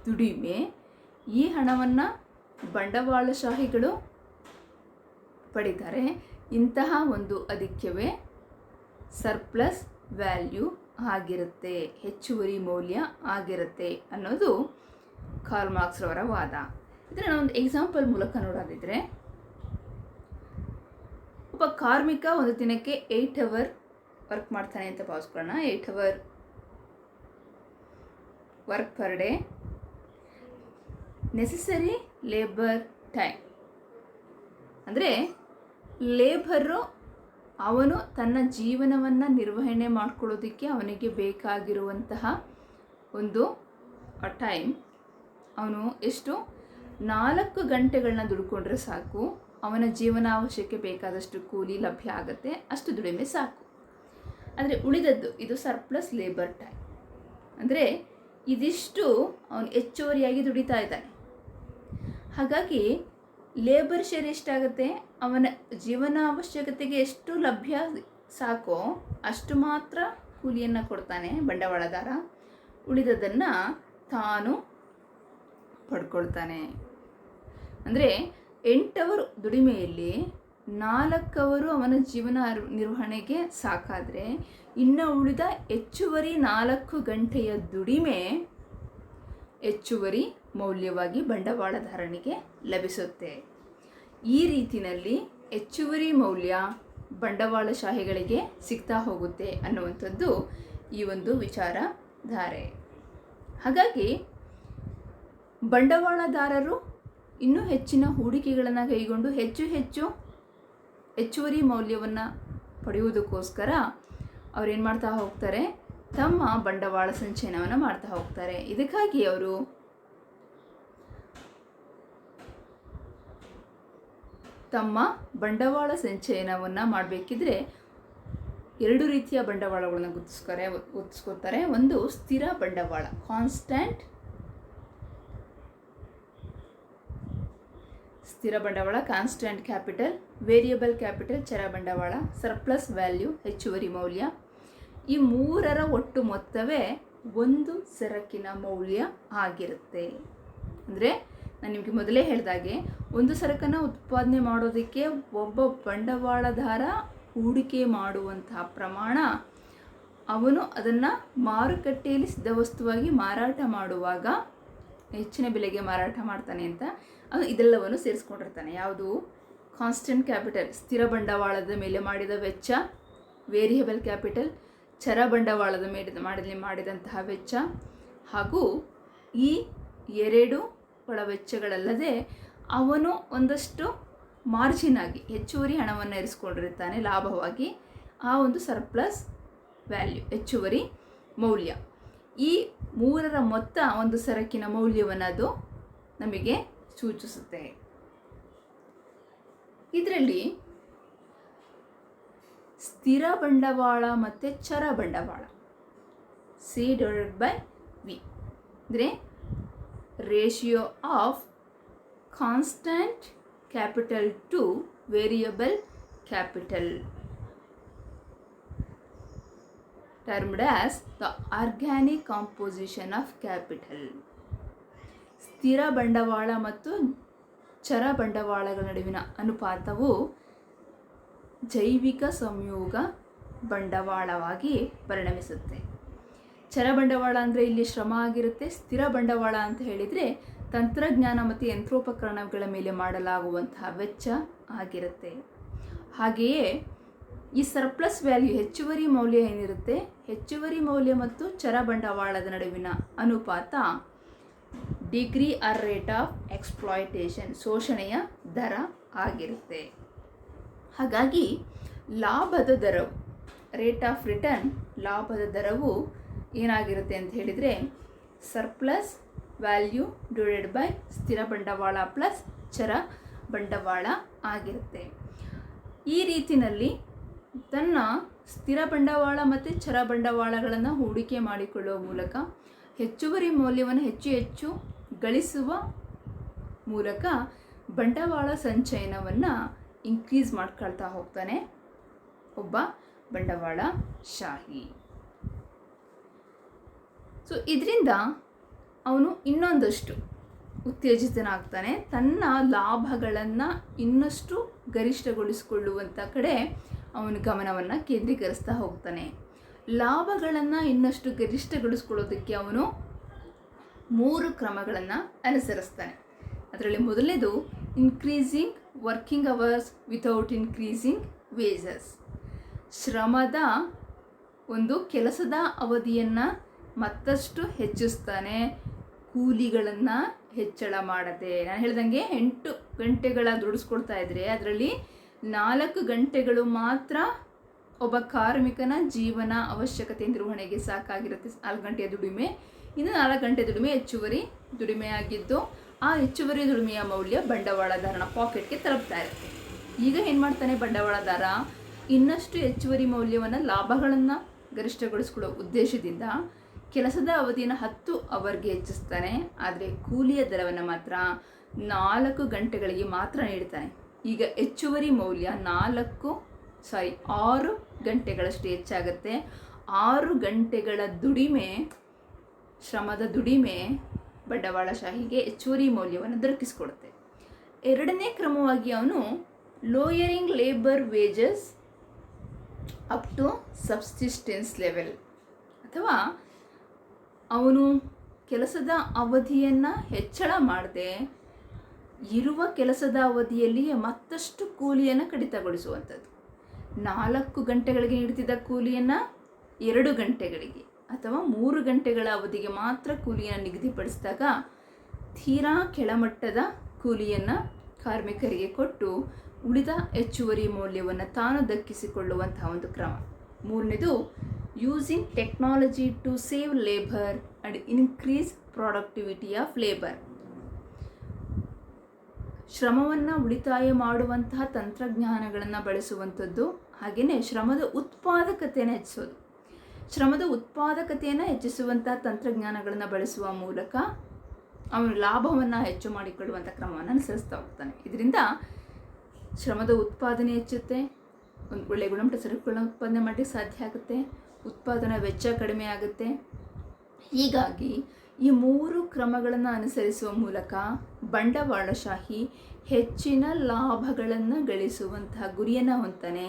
ದುಡಿಮೆ, ಈ ಹಣವನ್ನು ಬಂಡವಾಳಶಾಹಿಗಳು ಪಡಿತಾರೆ. ಇಂತಹ ಒಂದು ಅಧಿಕ್ಯವೇ ಸರ್ಪ್ಲಸ್ ವ್ಯಾಲ್ಯೂ ಆಗಿರುತ್ತೆ, ಹೆಚ್ಚುವರಿ ಮೌಲ್ಯ ಆಗಿರುತ್ತೆ ಅನ್ನೋದು ಕಾರ್ಲ್ ಮಾರ್ಕ್ಸ್ರವರ ವಾದ. ಇದನ್ನು ಒಂದು ಎಕ್ಸಾಂಪಲ್ ಮೂಲಕ ನೋಡೋದಿದ್ರೆ, ಒಬ್ಬ ಕಾರ್ಮಿಕ ಒಂದು ದಿನಕ್ಕೆ 8 ಅವರ್ ವರ್ಕ್ ಮಾಡ್ತಾನೆ ಅಂತ ಭಾವಿಸ್ಕೊಳ್ಳೋಣ. 8 hour work per day, necessary labour time. ಅಂದರೆ ಲೇಬರು ಅವನು ತನ್ನ ಜೀವನವನ್ನು ನಿರ್ವಹಣೆ ಮಾಡ್ಕೊಳ್ಳೋದಕ್ಕೆ ಅವನಿಗೆ ಬೇಕಾಗಿರುವಂತಹ ಒಂದು ಟೈಮ್, ಅವನು ಎಷ್ಟು 4 ಗಂಟೆಗಳನ್ನ ದುಡ್ಕೊಂಡ್ರೆ ಸಾಕು, ಅವನ ಜೀವನಾವಶ್ಯಕ್ಕೆ ಬೇಕಾದಷ್ಟು ಕೂಲಿ ಲಭ್ಯ ಆಗುತ್ತೆ, ಅಷ್ಟು ದುಡಿಮೆ ಸಾಕು. ಆದರೆ ಉಳಿದದ್ದು ಇದು ಸರ್ಪ್ಲಸ್ ಲೇಬರ್ ಟೈಮ್. ಅಂದರೆ ಇದಿಷ್ಟು ಅವನು ಹೆಚ್ಚುವರಿಯಾಗಿ ದುಡಿತಾ ಇದ್ದಾನೆ. ಹಾಗಾಗಿ ಲೇಬರ್ ಶೇರ್ ಎಷ್ಟಾಗುತ್ತೆ, ಅವನ ಜೀವನ ಅವಶ್ಯಕತೆಗೆ ಎಷ್ಟು ಲಭ್ಯ ಸಾಕೋ ಅಷ್ಟು ಮಾತ್ರ ಕೂಲಿಯನ್ನು ಕೊಡ್ತಾನೆ ಬಂಡವಾಳದಾರ, ಉಳಿದದನ್ನು ತಾನು ಪಡ್ಕೊಳ್ತಾನೆ. ಅಂದರೆ 8 ಅವರ್ ದುಡಿಮೆಯಲ್ಲಿ 4 ಅವರು ಅವನ ಜೀವನ ನಿರ್ವಹಣೆಗೆ ಸಾಕಾದರೆ, ಇನ್ನು ಉಳಿದ ಹೆಚ್ಚುವರಿ 4 ಗಂಟೆಯ ದುಡಿಮೆ ಹೆಚ್ಚುವರಿ ಮೌಲ್ಯವಾಗಿ ಬಂಡವಾಳದಾರನಿಗೆ ಲಭಿಸುತ್ತೆ. ಈ ರೀತಿಯಲ್ಲಿ ಹೆಚ್ಚುವರಿ ಮೌಲ್ಯ ಬಂಡವಾಳಶಾಹಿಗಳಿಗೆ ಸಿಗ್ತಾ ಹೋಗುತ್ತೆ ಅನ್ನುವಂಥದ್ದು ಈ ಒಂದು ವಿಚಾರಧಾರೆ. ಹಾಗಾಗಿ ಬಂಡವಾಳದಾರರು ಇನ್ನೂ ಹೆಚ್ಚಿನ ಹೂಡಿಕೆಗಳನ್ನು ಕೈಗೊಂಡು ಹೆಚ್ಚುವರಿ ಮೌಲ್ಯವನ್ನು ಪಡೆಯುವುದಕ್ಕೋಸ್ಕರ ಅವರೇನು ಮಾಡ್ತಾ ಹೋಗ್ತಾರೆ, ತಮ್ಮ ಬಂಡವಾಳ ಸಂಚಯನವನ್ನು ಮಾಡ್ತಾ ಹೋಗ್ತಾರೆ. ಇದಕ್ಕಾಗಿ ಅವರು ತಮ್ಮ ಬಂಡವಾಳ ಸಂಚಯನವನ್ನು ಮಾಡಬೇಕಿದ್ರೆ 2 ರೀತಿಯ ಬಂಡವಾಳಗಳನ್ನು ಗುರುತಿಸ್ಕೋತಾರೆ. ಒಂದು ಸ್ಥಿರ ಬಂಡವಾಳ, ಸ್ಥಿರ ಬಂಡವಾಳ ಕಾನ್ಸ್ಟೆಂಟ್ ಕ್ಯಾಪಿಟಲ್, ವೇರಿಯಬಲ್ ಕ್ಯಾಪಿಟಲ್ ಚರ ಬಂಡವಾಳ, ಸರ್ಪ್ಲಸ್ ವ್ಯಾಲ್ಯೂ ಹೆಚ್ಚುವರಿ ಮೌಲ್ಯ. ಈ 3ರ ಒಟ್ಟು ಮೊತ್ತವೇ ಒಂದು ಸರಕಿನ ಮೌಲ್ಯ ಆಗಿರುತ್ತೆ. ಅಂದರೆ ನಾನು ನಿಮಗೆ ಮೊದಲೇ ಹೇಳಿದಾಗೆ, ಒಂದು ಸರಕನ್ನು ಉತ್ಪಾದನೆ ಮಾಡೋದಕ್ಕೆ ಒಬ್ಬ ಬಂಡವಾಳದಾರ ಹೂಡಿಕೆ ಮಾಡುವಂತಹ ಪ್ರಮಾಣ, ಅವನು ಅದನ್ನು ಮಾರುಕಟ್ಟೆಯಲ್ಲಿ ಸಿದ್ಧವಸ್ತುವಾಗಿ ಮಾರಾಟ ಮಾಡುವಾಗ ಹೆಚ್ಚಿನ ಬೆಲೆಗೆ ಮಾರಾಟ ಮಾಡ್ತಾನೆ ಅಂತ ಅವನು ಇದೆಲ್ಲವನ್ನು ಸೇರಿಸ್ಕೊಂಡಿರ್ತಾನೆ. ಯಾವುದು? ಕಾನ್ಸ್ಟೆಂಟ್ ಕ್ಯಾಪಿಟಲ್ ಸ್ಥಿರ ಬಂಡವಾಳದ ಮೇಲೆ ಮಾಡಿದ ವೆಚ್ಚ, ವೇರಿಯಬಲ್ ಕ್ಯಾಪಿಟಲ್ ಚರ ಬಂಡವಾಳದ ಮೇಲೆ ಮಾಡಿದಂತಹ ವೆಚ್ಚ, ಹಾಗೂ ಈ 2 ಒಳ ವೆಚ್ಚಗಳಲ್ಲದೆ ಅವನು ಒಂದಷ್ಟು ಮಾರ್ಜಿನ್ ಆಗಿ ಹೆಚ್ಚುವರಿ ಹಣವನ್ನು ಇರಿಸ್ಕೊಂಡಿರ್ತಾನೆ ಲಾಭವಾಗಿ. ಆ ಒಂದು ಸರ್ಪ್ಲಸ್ ವ್ಯಾಲ್ಯೂ, ಹೆಚ್ಚುವರಿ ಮೌಲ್ಯ, ಈ ಮೂರರ ಮೊತ್ತ ಒಂದು ಸರಕಿನ ಮೌಲ್ಯವನ್ನು ಅದು ನಮಗೆ ಸೂಚಿಸುತ್ತೆ. ಇದರಲ್ಲಿ ಸ್ಥಿರ ಬಂಡವಾಳ ಮತ್ತು ಚರ ಬಂಡವಾಳ C/V ಅಂದರೆ ratio of constant capital to variable capital, termed as the organic composition of capital. ಸ್ಥಿರ ಬಂಡವಾಳ ಮತ್ತು ಚರ ಬಂಡವಾಳಗಳ ನಡುವಿನ ಅನುಪಾತವು ಜೈವಿಕ ಸಂಯೋಗ ಬಂಡವಾಳವಾಗಿ ಪರಿಣಮಿಸುತ್ತೆ. ಚರ ಬಂಡವಾಳ ಅಂದರೆ ಇಲ್ಲಿ ಶ್ರಮ ಆಗಿರುತ್ತೆ. ಸ್ಥಿರ ಬಂಡವಾಳ ಅಂತ ಹೇಳಿದರೆ ತಂತ್ರಜ್ಞಾನ ಮತ್ತು ಯಂತ್ರೋಪಕರಣಗಳ ಮೇಲೆ ಮಾಡಲಾಗುವಂತಹ ವೆಚ್ಚ ಆಗಿರುತ್ತೆ. ಹಾಗೆಯೇ ಈ ಸರ್ಪ್ಲಸ್ ವ್ಯಾಲ್ಯೂ, ಹೆಚ್ಚುವರಿ ಮೌಲ್ಯ ಏನಿರುತ್ತೆ, ಹೆಚ್ಚುವರಿ ಮೌಲ್ಯ ಮತ್ತು ಚರ ಬಂಡವಾಳದ ನಡುವಿನ ಅನುಪಾತ degree or rate of exploitation, ಶೋಷಣೆಯ ದರ ಆಗಿರುತ್ತೆ. ಹಾಗಾಗಿ ಲಾಭದ ದರವು, ರೇಟ್ ಆಫ್ ರಿಟರ್ನ್, ಲಾಭದ ದರವು ಏನಾಗಿರುತ್ತೆ ಅಂತ ಹೇಳಿದರೆ ಸರ್ಪ್ಲಸ್ ವ್ಯಾಲ್ಯೂ ಡಿವೈಡೆಡ್ ಬೈ ಸ್ಥಿರ ಬಂಡವಾಳ ಪ್ಲಸ್ ಚರ ಬಂಡವಾಳ ಆಗಿರುತ್ತೆ. ಈ ರೀತಿಯಲ್ಲಿ ತನ್ನ ಸ್ಥಿರ ಬಂಡವಾಳ ಮತ್ತು ಚರ ಬಂಡವಾಳಗಳನ್ನು ಹೂಡಿಕೆ ಮಾಡಿಕೊಳ್ಳುವ ಮೂಲಕ ಹೆಚ್ಚುವರಿ ಮೌಲ್ಯವನ್ನು ಹೆಚ್ಚು ಗಳಿಸುವ ಮೂಲಕ ಬಂಡವಾಳ ಸಂಚಯನವನ್ನು ಇನ್ಕ್ರೀಸ್ ಮಾಡ್ಕೊಳ್ತಾ ಹೋಗ್ತಾನೆ ಒಬ್ಬ ಬಂಡವಾಳಶಾಹಿ. ಸೊ ಇದರಿಂದ ಅವನು ಇನ್ನೊಂದಷ್ಟು ಉತ್ತೇಜಿತನಾಗ್ತಾನೆ, ತನ್ನ ಲಾಭಗಳನ್ನು ಇನ್ನಷ್ಟು ಗರಿಷ್ಠಗೊಳಿಸಿಕೊಳ್ಳುವಂಥ ಕಡೆ ಅವನು ಗಮನವನ್ನು ಕೇಂದ್ರೀಕರಿಸ್ತಾ ಹೋಗ್ತಾನೆ. ಲಾಭಗಳನ್ನು ಇನ್ನಷ್ಟು ಗರಿಷ್ಠಗೊಳಿಸ್ಕೊಳ್ಳೋದಕ್ಕೆ ಅವನು 3 ಕ್ರಮಗಳನ್ನು ಅನುಸರಿಸ್ತಾನೆ. ಅದರಲ್ಲಿ ಮೊದಲನೇದು increasing working hours without increasing wages. ಶ್ರಮದ ಒಂದು ಕೆಲಸದ ಅವಧಿಯನ್ನು ಮತ್ತಷ್ಟು ಹೆಚ್ಚಿಸ್ತಾನೆ, ಕೂಲಿಗಳನ್ನು ಹೆಚ್ಚಳ ಮಾಡದೆ. ನಾನು ಹೇಳ್ದಂಗೆ 8 ಗಂಟೆಗಳ ದುಡಿಸ್ಕೊಳ್ತಾ ಇದ್ದರೆ ಅದರಲ್ಲಿ 4 ಗಂಟೆಗಳು ಮಾತ್ರ ಒಬ್ಬ ಕಾರ್ಮಿಕನ ಜೀವನ ಅವಶ್ಯಕತೆ ನಿರ್ವಹಣೆಗೆ ಸಾಕಾಗಿರುತ್ತೆ. 4 ಗಂಟೆಯ ದುಡಿಮೆ, ಇನ್ನು 4 ಗಂಟೆ ದುಡಿಮೆ ಹೆಚ್ಚುವರಿ ದುಡಿಮೆಯಾಗಿದ್ದು ಆ ಹೆಚ್ಚುವರಿ ದುಡಿಮೆಯ ಮೌಲ್ಯ ಬಂಡವಾಳದಾರನ ಪಾಕೆಟ್ಗೆ ತಲುಪ್ತಾ ಇರುತ್ತೆ. ಈಗ ಏನು ಮಾಡ್ತಾನೆ ಬಂಡವಾಳದಾರ, ಇನ್ನಷ್ಟು ಹೆಚ್ಚುವರಿ ಮೌಲ್ಯವನ್ನು, ಲಾಭಗಳನ್ನು ಗರಿಷ್ಠಗೊಳಿಸಿಕೊಳ್ಳೋ ಉದ್ದೇಶದಿಂದ ಕೆಲಸದ ಅವಧಿಯನ್ನು 10 ಅವರ್ಗೆ ಹೆಚ್ಚಿಸ್ತಾನೆ. ಆದರೆ ಕೂಲಿಯ ದರವನ್ನು ಮಾತ್ರ 4 ಗಂಟೆಗಳಿಗೆ ಮಾತ್ರ ನೀಡ್ತಾನೆ. ಈಗ ಹೆಚ್ಚುವರಿ ಮೌಲ್ಯ 6 ಗಂಟೆಗಳಷ್ಟು ಹೆಚ್ಚಾಗುತ್ತೆ. 6 ಗಂಟೆಗಳ ದುಡಿಮೆ, ಶ್ರಮದ ದುಡಿಮೆ ಬಂಡವಾಳಶಾಹಿಗೆ ಹೆಚ್ಚುವರಿ ಮೌಲ್ಯವನ್ನು ದೊರಕಿಸಿಕೊಡುತ್ತೆ. ಎರಡನೇ ಕ್ರಮವಾಗಿ ಅವನು lowering labour wages up to subsistence level, ಅಥವಾ ಅವನು ಕೆಲಸದ ಅವಧಿಯನ್ನು ಹೆಚ್ಚಳ ಮಾಡದೆ ಇರುವ ಕೆಲಸದ ಅವಧಿಯಲ್ಲಿಯೇ ಮತ್ತಷ್ಟು ಕೂಲಿಯನ್ನು ಕಡಿತಗೊಳಿಸುವಂಥದ್ದು. 4 ಗಂಟೆಗಳಿಗೆ ನೀಡುತ್ತಿದ್ದ ಕೂಲಿಯನ್ನು 2 ಗಂಟೆಗಳಿಗೆ ಅಥವಾ 3 ಗಂಟೆಗಳ ಅವಧಿಗೆ ಮಾತ್ರ ಕೂಲಿಯನ್ನು ನಿಗದಿಪಡಿಸಿದಾಗ ತೀರಾ ಕೆಳಮಟ್ಟದ ಕೂಲಿಯನ್ನು ಕಾರ್ಮಿಕರಿಗೆ ಕೊಟ್ಟು ಉಳಿದ ಹೆಚ್ಚುವರಿ ಮೌಲ್ಯವನ್ನು ತಾನು ದಕ್ಕಿಸಿಕೊಳ್ಳುವಂತಹ ಒಂದು ಕ್ರಮ. ಮೂರನೇದು using technology to save labour and increase productivity of labour. ಶ್ರಮವನ್ನು ಉಳಿತಾಯ ಮಾಡುವಂತಹ ತಂತ್ರಜ್ಞಾನಗಳನ್ನು ಬಳಸುವಂಥದ್ದು, ಹಾಗೆಯೇ ಶ್ರಮದ ಉತ್ಪಾದಕತೆಯನ್ನು ಹೆಚ್ಚಿಸೋದು. ಶ್ರಮದ ಉತ್ಪಾದಕತೆಯನ್ನು ಹೆಚ್ಚಿಸುವಂತಹ ತಂತ್ರಜ್ಞಾನಗಳನ್ನು ಬಳಸುವ ಮೂಲಕ ಅವನು ಲಾಭವನ್ನು ಹೆಚ್ಚು ಮಾಡಿಕೊಳ್ಳುವಂಥ ಕ್ರಮವನ್ನು ಅನುಸರಿಸ್ತಾ ಹೋಗ್ತಾನೆ. ಇದರಿಂದ ಶ್ರಮದ ಉತ್ಪಾದನೆ ಹೆಚ್ಚುತ್ತೆ, ಒಂದು ಒಳ್ಳೆಯ ಗುಣಮಟ್ಟ ಸರಕುಗಳನ್ನ ಉತ್ಪಾದನೆ ಮಾಡಲಿಕ್ಕೆ ಸಾಧ್ಯ ಆಗುತ್ತೆ, ಉತ್ಪಾದನಾ ವೆಚ್ಚ ಕಡಿಮೆ ಆಗುತ್ತೆ. ಹೀಗಾಗಿ ಈ 3 ಕ್ರಮಗಳನ್ನು ಅನುಸರಿಸುವ ಮೂಲಕ ಬಂಡವಾಳಶಾಹಿ ಹೆಚ್ಚಿನ ಲಾಭಗಳನ್ನು ಗಳಿಸುವಂತಹ ಗುರಿಯನ್ನು ಹೊಂತಾನೆ.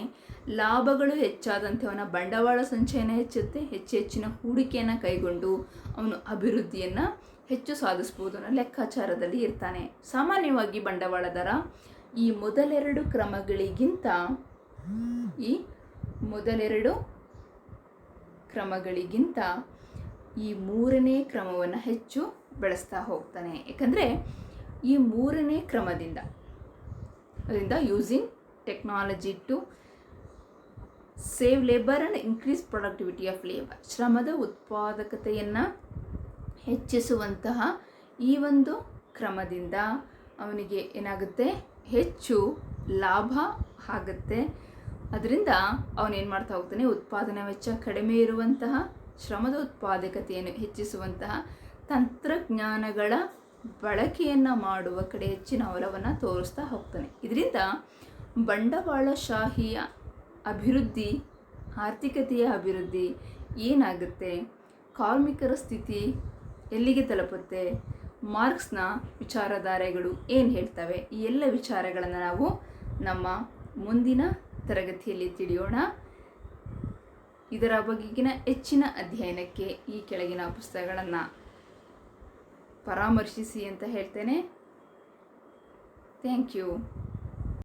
ಲಾಭಗಳು ಹೆಚ್ಚಾದಂತೆ ಅವನ ಬಂಡವಾಳ ಸಂಚಯನ ಹೆಚ್ಚುತ್ತೆ, ಹೆಚ್ಚಿನ ಹೂಡಿಕೆಯನ್ನು ಕೈಗೊಂಡು ಅವನು ಅಭಿವೃದ್ಧಿಯನ್ನು ಹೆಚ್ಚು ಸಾಧಿಸ್ಬೋದು ಅನ್ನೋ ಲೆಕ್ಕಾಚಾರದಲ್ಲಿ ಇರ್ತಾನೆ. ಸಾಮಾನ್ಯವಾಗಿ ಬಂಡವಾಳದಾರ ಈ ಮೊದಲೆರಡು ಕ್ರಮಗಳಿಗಿಂತ ಈ ಮೂರನೇ ಕ್ರಮವನ್ನು ಹೆಚ್ಚು ಬಳಸ್ತಾ ಹೋಗ್ತಾನೆ. ಯಾಕಂದರೆ ಈ ಮೂರನೇ ಕ್ರಮದಿಂದ ಅದರಿಂದ using technology to save labour and increase productivity of labour, ಶ್ರಮದ ಉತ್ಪಾದಕತೆಯನ್ನು ಹೆಚ್ಚಿಸುವಂತಹ ಈ ಒಂದು ಕ್ರಮದಿಂದ ಅವನಿಗೆ ಏನಾಗುತ್ತೆ, ಹೆಚ್ಚು ಲಾಭ ಆಗುತ್ತೆ. ಅದರಿಂದ ಅವನೇನು ಮಾಡ್ತಾ ಹೋಗ್ತಾನೆ, ಉತ್ಪಾದನಾ ವೆಚ್ಚ ಕಡಿಮೆ ಇರುವಂತಹ, ಶ್ರಮದ ಉತ್ಪಾದಕತೆಯನ್ನು ಹೆಚ್ಚಿಸುವಂತಹ ತಂತ್ರಜ್ಞಾನಗಳ ಬಳಕೆಯನ್ನು ಮಾಡುವ ಕಡೆ ಹೆಚ್ಚಿನ ಒಲವನ್ನು ತೋರಿಸ್ತಾ ಹೋಗ್ತಾನೆ. ಇದರಿಂದ ಬಂಡವಾಳಶಾಹಿಯ ಅಭಿವೃದ್ಧಿ, ಆರ್ಥಿಕತೆಯ ಅಭಿವೃದ್ಧಿ ಏನಾಗುತ್ತೆ, ಕಾರ್ಮಿಕರ ಸ್ಥಿತಿ ಎಲ್ಲಿಗೆ ತಲುಪುತ್ತೆ, ಮಾರ್ಕ್ಸ್ನ ವಿಚಾರಧಾರೆಗಳು ಏನು ಹೇಳ್ತವೆ, ಈ ಎಲ್ಲ ವಿಚಾರಗಳನ್ನು ನಾವು ನಮ್ಮ ಮುಂದಿನ ತರಗತಿಯಲ್ಲಿ ತಿಳಿಯೋಣ. ಇದರ ಬಗೆಗಿನ ಹೆಚ್ಚಿನ ಅಧ್ಯಯನಕ್ಕೆ ಈ ಕೆಳಗಿನ ಪುಸ್ತಕಗಳನ್ನು ಪರಾಮರ್ಶಿಸಿ ಅಂತ ಹೇಳ್ತೇನೆ. Thank you.